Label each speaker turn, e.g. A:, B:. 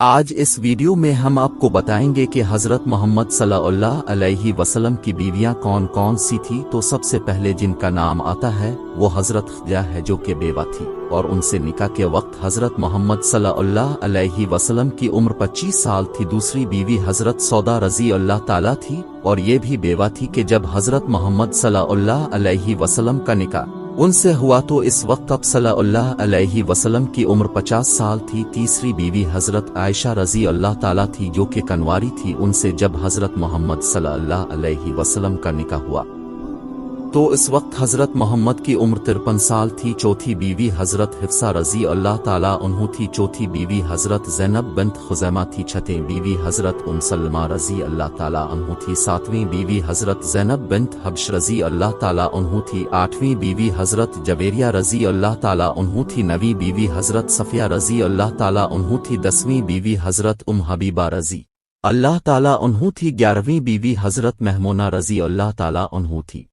A: آج اس ویڈیو میں ہم آپ کو بتائیں گے کہ حضرت محمد صلی اللہ علیہ وسلم کی بیویاں کون کون سی تھی۔ تو سب سے پہلے جن کا نام آتا ہے وہ حضرت خدیجہ ہے، جو کہ بیوہ تھی، اور ان سے نکاح کے وقت حضرت محمد صلی اللہ علیہ وسلم کی عمر 25 سال تھی۔ دوسری بیوی حضرت سودا رضی اللہ تعالیٰ تھی، اور یہ بھی بیوہ تھی کہ جب حضرت محمد صلی اللہ علیہ وسلم کا نکاح ان سے ہوا تو اس وقت اب صلی اللہ علیہ وسلم کی عمر 50 سال تھی۔ تیسری بیوی حضرت عائشہ رضی اللہ تعالیٰ تھی، جو کہ کنواری تھی۔ ان سے جب حضرت محمد صلی اللہ علیہ وسلم کا نکاح ہوا تو اس وقت حضرت محمد کی عمر 53 سال تھی۔ چوتھی بیوی حضرت حفصہ رضی اللہ تعالیٰ عنہ تھی۔ چوتھی بیوی حضرت زینب بنت خزیمہ تھی۔ چھٹی بیوی حضرت سلمہ رضی اللہ تعالیٰ عنہ تھی۔ ساتویں بیوی حضرت زینب بنت حبش رضی اللہ تعالیٰ عنہ تھی۔ آٹھویں بیوی حضرت جویریہ رضی اللہ تعالیٰ عنہ تھی۔ نویں بیوی حضرت صفیہ رضی اللہ تعالیٰ عنہ تھی۔ 10ویں بیوی حضرت حبیبہ رضی اللہ تعالیٰ عنہ تھی۔ 11ویں بیوی حضرت میمونہ رضی اللہ تعالیٰ عنہ تھی۔